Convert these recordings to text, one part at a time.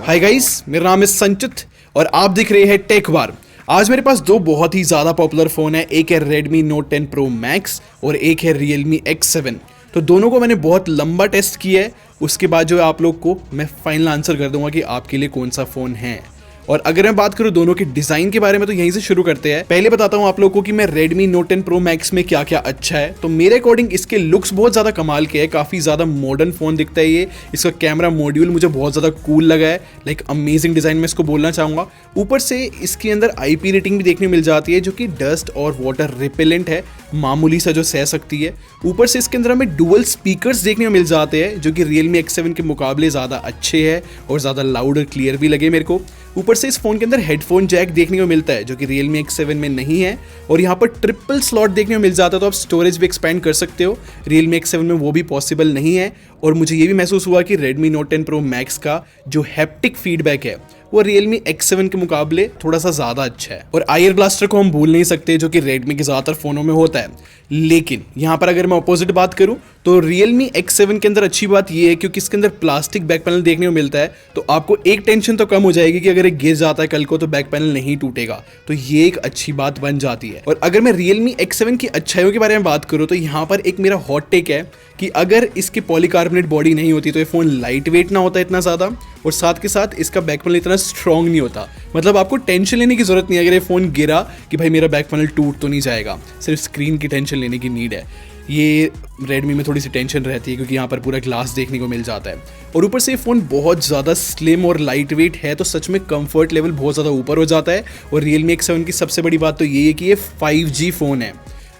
Hi guys, मेरा नाम है संचित और आप देख रहे हैं टेक बार। आज मेरे पास दो बहुत ही ज़्यादा पॉपुलर फ़ोन है, एक है Redmi Note 10 Pro Max और एक है Realme X7। तो दोनों को मैंने बहुत लंबा टेस्ट किया है, उसके बाद जो है आप लोग को मैं फाइनल आंसर कर दूंगा कि आपके लिए कौन सा फ़ोन है। और अगर मैं बात करूं दोनों के डिज़ाइन के बारे में तो यहीं से शुरू करते हैं। पहले बताता हूं आप लोगों को कि मैं Redmi Note 10 Pro Max में क्या क्या अच्छा है। तो मेरे अकॉर्डिंग इसके लुक्स बहुत ज़्यादा कमाल के है, काफ़ी ज़्यादा मॉडर्न फ़ोन दिखता है ये। इसका कैमरा मॉड्यूल मुझे बहुत ज़्यादा कूल लगा है, लाइक अमेजिंग डिज़ाइन में इसको बोलना चाहूँगा। ऊपर से इसके अंदर IP रेटिंग भी देखने मिल जाती है जो कि डस्ट और वाटर रिपेलेंट है, मामूली सा जो सह सकती है। ऊपर से इसके अंदर हमें डुअल स्पीकर्स देखने को मिल जाते हैं जो कि Realme X7 के मुकाबले ज़्यादा अच्छे हैं और ज़्यादा लाउड और क्लियर भी लगे मेरे को। ऊपर से इस फोन के अंदर हेडफोन जैक देखने को मिलता है जो कि Realme X7 में नहीं है, और यहाँ पर ट्रिपल स्लॉट देखने को मिल जाता है, तो आप स्टोरेज भी एक्सपेंड कर सकते हो। Realme X7 में वो भी पॉसिबल नहीं है। और मुझे ये भी महसूस हुआ कि Redmi Note 10 Pro Max का जो हैप्टिक फीडबैक है वो Realme X7 के मुकाबले थोड़ा सा ज़्यादा अच्छा है। और आयर ब्लास्टर को हम भूल नहीं सकते जो कि Redmi के ज़्यादातर फ़ोनों में होता है। लेकिन यहाँ पर अगर मैं अपोजिट बात करूँ तो Realme X7 के अंदर अच्छी बात ये है क्योंकि इसके अंदर प्लास्टिक बैक पैनल देखने को मिलता है, तो आपको एक टेंशन तो कम हो जाएगी कि अगर ये गिर जाता है कल को तो बैक पैनल नहीं टूटेगा, तो ये एक अच्छी बात बन जाती है। और अगर मैं Realme X7 की अच्छाइयों के बारे में बात करूँ तो यहाँ पर एक मेरा हॉट टेक है कि अगर इसकी पॉलीकार्बोनेट बॉडी नहीं होती तो ये फ़ोन लाइट वेट ना होता इतना ज़्यादा, और साथ के साथ इसका बैक पैनल इतना स्ट्रॉन्ग नहीं होता। मतलब आपको टेंशन लेने की ज़रूरत नहीं है अगर ये फ़ोन गिरा कि भाई मेरा बैक पैनल टूट तो नहीं जाएगा, सिर्फ स्क्रीन की टेंशन लेने की नीड है। ये Redmi में थोड़ी सी टेंशन रहती है क्योंकि यहाँ पर पूरा ग्लास देखने को मिल जाता है। और ऊपर से ये फ़ोन बहुत ज़्यादा स्लिम और लाइट वेट है, तो सच में कंफर्ट लेवल बहुत ज़्यादा ऊपर हो जाता है। और Realme X7 की सबसे बड़ी बात तो ये है कि ये 5G फ़ोन है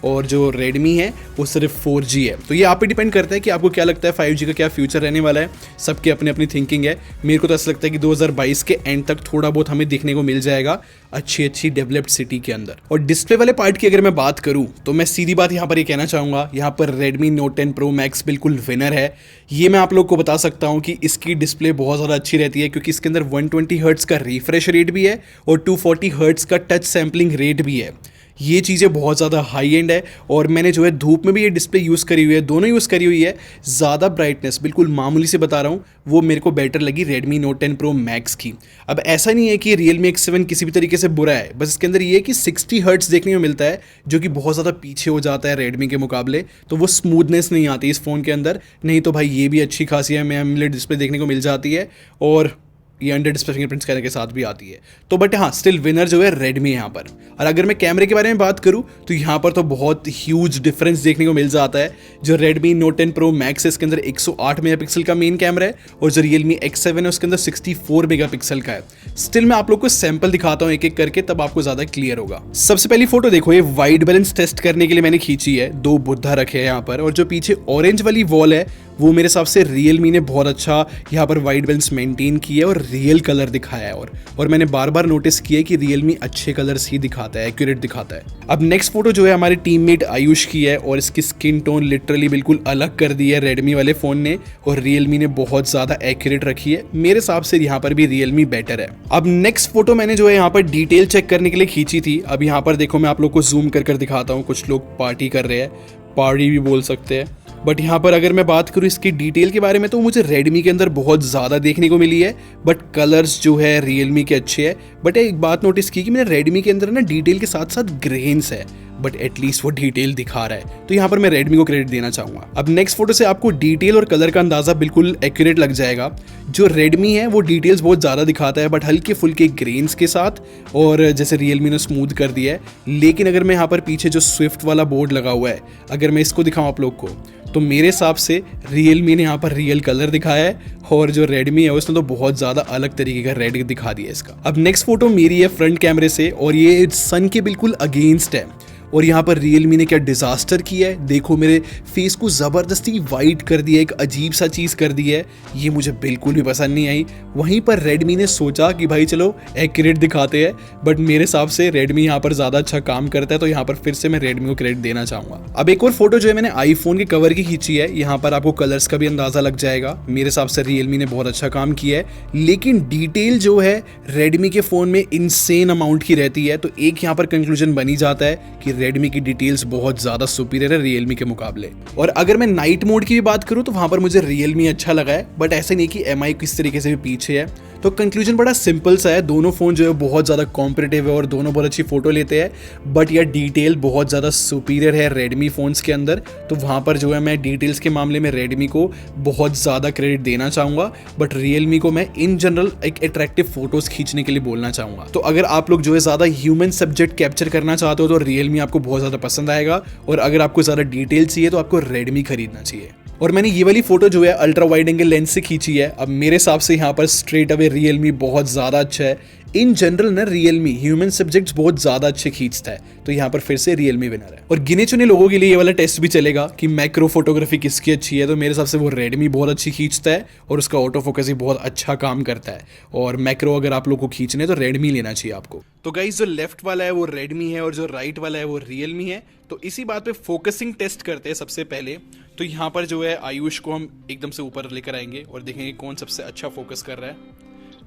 और जो Redmi है वो सिर्फ 4G है। तो ये आप पे डिपेंड करता है कि आपको क्या लगता है 5G का क्या फ्यूचर रहने वाला है। सबकी अपनी अपनी थिंकिंग है। मेरे को तो ऐसा लगता है कि 2022 के एंड तक थोड़ा बहुत हमें देखने को मिल जाएगा अच्छी डेवलप्ड सिटी के अंदर। और डिस्प्ले वाले पार्ट की अगर मैं बात करूं तो मैं सीधी बात यहाँ पर ये कहना चाहूँगा, यहाँ पर Redmi Note 10 Pro Max बिल्कुल विनर है। ये मैं आप लोग को बता सकता हूँ कि इसकी डिस्प्ले बहुत ज़्यादा अच्छी रहती है क्योंकि इसके अंदर 120 हर्ट्ज़ का रिफ्रेश रेट भी है और 240 हर्ट्ज़ का टच सैम्पलिंग रेट भी है। ये चीज़ें बहुत ज़्यादा हाई एंड है। और मैंने जो है धूप में भी ये डिस्प्ले यूज़ करी हुई है, दोनों यूज़ करी हुई है। ज़्यादा ब्राइटनेस बिल्कुल मामूली से बता रहा हूँ, वो मेरे को बेटर लगी Redmi Note 10 Pro Max की। अब ऐसा नहीं है कि Realme X7 किसी भी तरीके से बुरा है, बस इसके अंदर ये है कि 60 हर्ट्ज़ देखने को मिलता है जो कि बहुत ज़्यादा पीछे हो जाता है Redmi के मुकाबले, तो वो स्मूथनेस नहीं आती इस फ़ोन के अंदर। नहीं तो भाई ये भी अच्छी खासी है, में AMOLED डिस्प्ले देखने को मिल जाती है और ये अंडर डिस्प्ले फिंगरप्रिंट स्कैनर के साथ भी आती है। तो बट हाँ, स्टिल विनर जो है Redmi है यहाँ पर। और अगर मैं कैमरे के बारे में बात करूँ तो यहाँ पर तो बहुत ह्यूज डिफरेंस देखने को मिल जाता है। जो Redmi Note 10 Pro Max है इसके अंदर 108 मेगापिक्सल का मेन कैमरा है और जो Realme X7 है उसके अंदर 64 मेगापिक्सल का है। स्टिल मैं आप लोग को सैंपल दिखाता हूँ एक एक करके, तब आपको ज़्यादा क्लियर होगा। सबसे पहली फोटो देखो, ये वाइट बैलेंस टेस्ट करने के लिए मैंने खींची है। दो बुद्धा रखे हैं यहाँ पर, और जो पीछे ऑरेंज वाली वॉल है वो मेरे हिसाब से Realme ने बहुत अच्छा यहाँ पर वाइट बैलेंस मेंटेन किया है और रियल कलर दिखाया है। और मैंने बार बार नोटिस किया है कि Realme अच्छे कलर्स ही दिखाता है, एक्यूरेट दिखाता है। अब नेक्स्ट फोटो जो है हमारे टीममेट आयुष की है और इसकी स्किन टोन लिटरली बिल्कुल अलग कर दी है Redmi वाले फ़ोन ने, और Realme ने बहुत ज़्यादा एक्यूरेट रखी है। मेरे हिसाब से यहाँ पर भी Realme बेटर है। अब नेक्स्ट फोटो मैंने जो है यहाँ पर डिटेल चेक करने के लिए खींची थी। अब यहाँ पर देखो, मैं आप लोग को जूम कर दिखाता हूँ। कुछ लोग पार्टी कर रहे हैं, पार्टी भी बोल सकते हैं। बट यहाँ पर अगर मैं बात करूँ इसकी डिटेल के बारे में तो मुझे Redmi के अंदर बहुत ज़्यादा देखने को मिली है, बट कलर्स जो है Realme के अच्छे हैं। बट एक बात नोटिस की कि मैंने Redmi के अंदर ना डिटेल के साथ साथ ग्रेन्स है, बट एटलीस्ट वो डिटेल दिखा रहा है, तो यहाँ पर मैं Redmi को क्रेडिट देना चाहूँगा। अब नेक्स्ट फोटो से आपको डिटेल और कलर का अंदाज़ा बिल्कुल एक्यूरेट लग जाएगा। जो Redmi है वो डिटेल्स बहुत ज़्यादा दिखाता है बट हल्के फुल्के ग्रेन्स के साथ, और जैसे Realme ने स्मूथ कर दिया है। लेकिन अगर मैं यहाँ पर पीछे जो स्विफ्ट वाला बोर्ड लगा हुआ है, अगर मैं इसको दिखाऊँ आप लोग को, तो मेरे हिसाब से Realme ने यहाँ पर रियल कलर दिखाया है, और जो Redmi है उसने तो बहुत ज़्यादा अलग तरीके का रेड दिखा दिया इसका। अब नेक्स्ट फोटो मेरी है फ्रंट कैमरे से, और ये सन के बिल्कुल अगेंस्ट है। और यहाँ पर Realme ने क्या डिज़ास्टर किया है, देखो मेरे फेस को ज़बरदस्ती वाइट कर दिया, एक अजीब सा चीज़ कर दी है। ये मुझे बिल्कुल भी पसंद नहीं आई। वहीं पर Redmi ने सोचा कि भाई चलो एक्यूरेट दिखाते हैं, बट मेरे हिसाब से Redmi यहाँ पर ज़्यादा अच्छा काम करता है, तो यहाँ पर फिर से मैं Redmi को क्रेडिट देना चाहूँगा। अब एक और फोटो जो है मैंने आईफोन के कवर की खींची है, यहाँ पर आपको कलर्स का भी अंदाज़ा लग जाएगा। मेरे हिसाब से Realme ने बहुत अच्छा काम किया है, लेकिन डिटेल जो है Redmi के फ़ोन में इनसेन अमाउंट की रहती है। तो एक यहाँ पर कंक्लूजन बनी जाता है कि Redmi की डिटेल्स बहुत ज़्यादा सुपीरियर है Realme के मुकाबले। और अगर मैं नाइट मोड की भी बात करूँ तो वहाँ पर मुझे Realme अच्छा लगा है, बट ऐसे नहीं कि MI किस तरीके से भी पीछे है। तो कंक्लूजन बड़ा सिंपल सा है, दोनों फ़ोन जो है बहुत ज़्यादा कॉम्पिटिटिव है और दोनों बहुत अच्छी फ़ोटो लेते हैं, बट यह डिटेल बहुत ज़्यादा सुपीरियर है रेडमी फ़ोन्स के अंदर। तो वहाँ पर जो है मैं डिटेल्स के मामले में रेडमी को बहुत ज़्यादा क्रेडिट देना चाहूँगा, बट रियलमी को मैं इन जनरल एक अट्रैक्टिव फ़ोटोज़ खींचने के लिए बोलना चाहूँगा। तो अगर आप लोग जो है ज़्यादा ह्यूमन सब्जेक्ट कैप्चर करना चाहते हो तो रियलमी आपको बहुत ज़्यादा पसंद आएगा, और अगर आपको ज़्यादा डिटेल चाहिए तो आपको रेडमी खरीदना चाहिए। और मैंने ये वाली फोटो जो है अल्ट्रा वाइड एंगल लेंस से खींची है। अब मेरे हिसाब से यहाँ पर स्ट्रेट अवे रियलमी बहुत ज़्यादा अच्छा है। इन जनरल ना रियलमी ह्यूमन सब्जेक्ट्स बहुत ज़्यादा अच्छे खींचता है, तो यहाँ पर फिर से रियलमी विनर है। और गिने चुने लोगों के लिए ये वाला टेस्ट भी चलेगा कि मैक्रो फोटोग्राफी किसकी अच्छी है, तो मेरे हिसाब से वो रेडमी बहुत अच्छी खींचता है और उसका ऑटो फोकस भी बहुत अच्छा काम करता है। और मैक्रो अगर आप लोग को खींचने हैं तो रेडमी लेना चाहिए आपको। तो गाइस जो लेफ्ट वाला है वो रेडमी है और जो राइट वाला है वो रियलमी है। तो इसी बात पे फोकसिंग टेस्ट करते हैं सबसे पहले। तो यहाँ पर जो है आयुष को हम एकदम से ऊपर लेकर आएंगे और देखेंगे कौन सबसे अच्छा फोकस कर रहा है।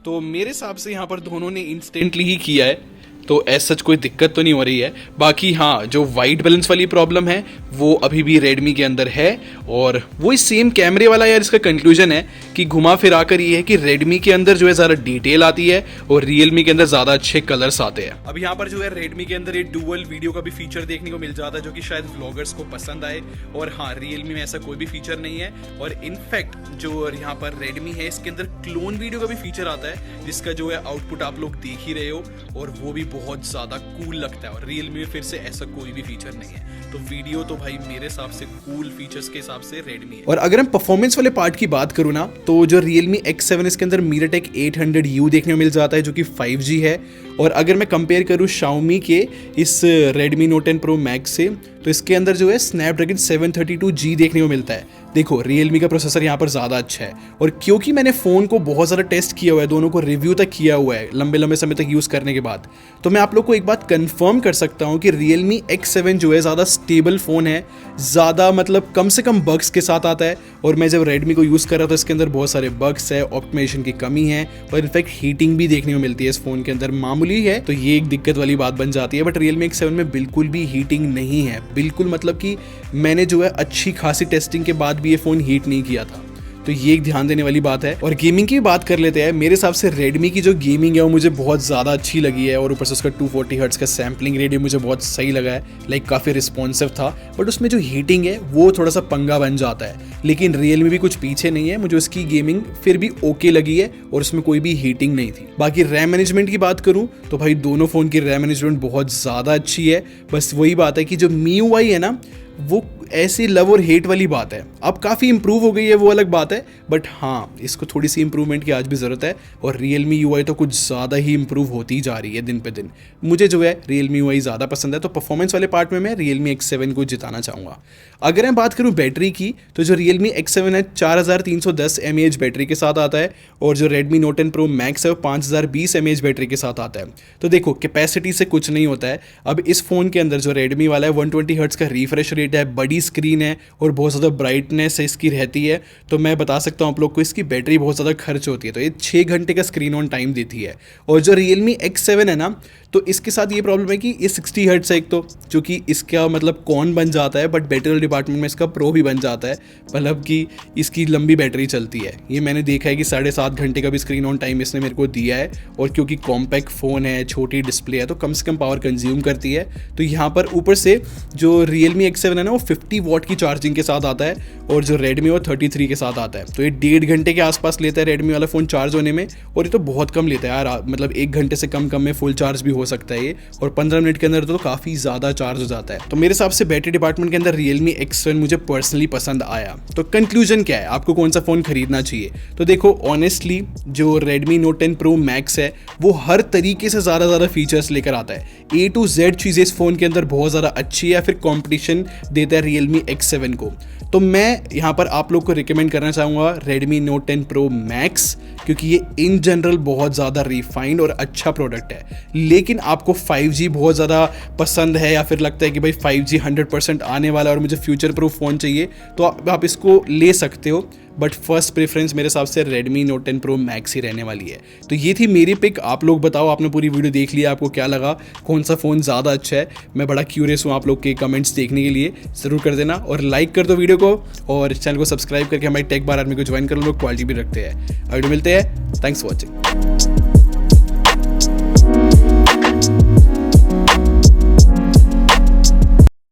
तो मेरे हिसाब से यहाँ पर दोनों ने इंस्टेंटली ही किया है, तो ऐसा कोई दिक्कत तो नहीं हो रही है। बाकी हाँ, जो वाइट बैलेंस वाली प्रॉब्लम है वो अभी भी रेडमी के अंदर है, और वही सेम कैमरे वाला यार इसका कंक्लूजन है कि घुमा फिरा कर ये है कि रेडमी के अंदर जो है ज़्यादा डिटेल आती है और रियलमी के अंदर ज़्यादा अच्छे कलर्स आते हैं। अब यहाँ पर जो है रेडमी के अंदर ये डुअल वीडियो का भी फीचर देखने को मिल जाता है, जो कि शायद व्लॉगर्स को पसंद आए। और हाँ, रियलमी में ऐसा कोई भी फीचर नहीं है। और इनफैक्ट जो यहाँ पर रेडमी है इसके अंदर क्लोन वीडियो का भी फीचर आता है, जिसका जो है आउटपुट आप लोग देख ही रहे हो, और वो भी बहुत ज़्यादा कूल लगता है। और रियलमी में फिर से ऐसा कोई भी फीचर नहीं है। तो वीडियो तो भाई मेरे हिसाब से कूल फीचर्स के हिसाब से रेडमी है। और अगर हम परफॉर्मेंस वाले पार्ट की बात करूँ ना, तो जो Realme X7 इसके अंदर MediaTek 800U देखने को मिल जाता है, जो कि 5G है। और अगर मैं कंपेयर करूँ Xiaomi के इस Redmi Note 10 Pro Max से, तो इसके अंदर जो है Snapdragon 732G देखने को मिलता है। देखो Realme का प्रोसेसर यहाँ पर ज़्यादा अच्छा है, और क्योंकि मैंने फ़ोन को बहुत ज़्यादा टेस्ट किया हुआ है, दोनों को रिव्यू तक किया हुआ है लंबे लंबे समय तक यूज़ करने के बाद, तो मैं आप लोग को एक बात कंफर्म कर सकता हूँ कि Realme X7 जो है ज़्यादा स्टेबल फ़ोन है, ज़्यादा मतलब कम से कम बग्स के साथ आता है। और मैं जब Redmi को यूज़ कर रहा था इसके अंदर बहुत सारे बग्स है, ऑप्टिमाइजेशन की कमी है, और इनफैक्ट हीटिंग भी देखने को मिलती है इस फ़ोन के अंदर, मामूली है, तो ये एक दिक्कत वाली बात बन जाती है। बट Realme X7 में बिल्कुल भी हीटिंग नहीं है, बिल्कुल, मतलब कि मैंने जो है अच्छी खासी टेस्टिंग के बाद भी ये फ़ोन हीट नहीं किया था, तो ये एक ध्यान देने वाली बात है। और गेमिंग की बात कर लेते हैं। मेरे हिसाब से Redmi की जो गेमिंग है वो मुझे बहुत ज़्यादा अच्छी लगी है, और ऊपर से उसका 240 हर्ट्ज़ का सैम्पलिंग रेट मुझे बहुत सही लगा है, लाइक काफ़ी रिस्पॉन्सिव था। बट उसमें जो हीटिंग है वो थोड़ा सा पंगा बन जाता है, लेकिन Realme भी कुछ पीछे नहीं है, मुझे उसकी गेमिंग फिर भी ओके लगी है और उसमें कोई भी हीटिंग नहीं थी। बाकी रैम मैनेजमेंट की बात करूँ तो भाई दोनों फ़ोन की रैम मैनेजमेंट बहुत ज़्यादा अच्छी है। बस वही बात है कि जो MIUI है ना, वो ऐसी लव और हेट वाली बात है। अब काफ़ी इंप्रूव हो गई है, वो अलग बात है, बट हाँ, इसको थोड़ी सी इंप्रूवमेंट की आज भी ज़रूरत है। और Realme UI तो कुछ ज़्यादा ही इंप्रूव होती जा रही है दिन पे दिन। मुझे जो है Realme UI ज़्यादा पसंद है, तो परफॉर्मेंस वाले पार्ट में मैं Realme X7 को जिताना चाहूँगा। अगर मैं बात करूँ बैटरी की, तो जो Realme X7 है 4310 mAh बैटरी के साथ आता है, और जो Redmi Note 10 Pro Max है वो 5020 mAh बैटरी के साथ आता है। तो देखो, कैपेसिटी से कुछ नहीं होता है। अब इस फ़ोन के अंदर जो Redmi वाला है 120 हर्ट्ज़ का रिफ्रेश रेट है, बड़ी स्क्रीन है और बहुत ज़्यादा ब्राइटनेस इसकी रहती है, तो मैं बता सकता हूँ आप लोग को इसकी बैटरी बहुत ज़्यादा खर्च होती है, तो ये 6 घंटे का स्क्रीन ऑन टाइम देती है। और जो Realme X7 है ना, तो इसके साथ ये प्रॉब्लम है कि ये 60 हर्ट्ज़ है एक तो, जो कि इसका मतलब कौन बन जाता है, बट बैटरी डिपार्टमेंट में इसका प्रो भी बन जाता है, मतलब कि इसकी लंबी बैटरी चलती है। ये मैंने देखा है कि 7.5 घंटे का भी स्क्रीन ऑन टाइम इसने मेरे को दिया है, और क्योंकि कॉम्पैक्ट फ़ोन है, छोटी डिस्प्ले है, तो कम से कम पावर कंज्यूम करती है। तो यहाँ पर ऊपर से जो Realme X7 है ना, वो 50 वॉट की चार्जिंग के साथ आता है, और जो Redmi वो 33 के साथ आता है। तो ये 1.5 घंटे के आसपास लेता है Redmi वाला फ़ोन चार्ज होने में, और ये तो बहुत कम लेता है यार, मतलब 1 घंटे से कम में फुल चार्ज भी हो सकता है ये, और 15 मिनट के अंदर तो काफ़ी ज़्यादा चार्ज हो जाता है। तो मेरे हिसाब से बैटरी डिपार्टमेंट के अंदर Realme X7 मुझे पर्सनली पसंद आया। तो कंक्लूजन क्या है, आपको कौन सा फ़ोन खरीदना चाहिए? तो देखो, ऑनेस्टली जो Redmi Note 10 Pro Max है वो हर तरीके से ज़्यादा फीचर्स लेकर आता है। A to Z चीज़ें इस फ़ोन के अंदर बहुत ज़्यादा अच्छी है, या फिर कॉम्पिटिशन देता है Realme X7 को। तो मैं यहाँ पर आप लोग को रिकमेंड करना चाहूँगा Redmi Note 10 Pro Max, क्योंकि ये इन जनरल बहुत ज़्यादा रिफाइंड और अच्छा प्रोडक्ट है। लेकिन आपको 5G बहुत ज़्यादा पसंद है, या फिर लगता है कि भाई 5G 100% आने वाला है और मुझे फ्यूचर प्रूफ फ़ोन चाहिए, तो आप इसको ले सकते हो। बट फर्स्ट प्रेफरेंस मेरे हिसाब से Redmi Note 10 Pro Max ही रहने वाली है। तो ये थी मेरी पिक। आप लोग बताओ, आपने पूरी वीडियो देख लिया, आपको क्या लगा, कौन सा फ़ोन ज़्यादा अच्छा है? मैं बड़ा क्यूरियस हूँ आप लोग के कमेंट्स देखने के लिए। ज़रूर कर देना और लाइक कर दो वीडियो को, और चैनल को सब्सक्राइब करके हमारी टेक बार आर्मी को ज्वाइन कर लो, क्वालिटी भी रखते हैं। वीडियो मिलते हैं, थैंक्स फॉर वॉचिंग।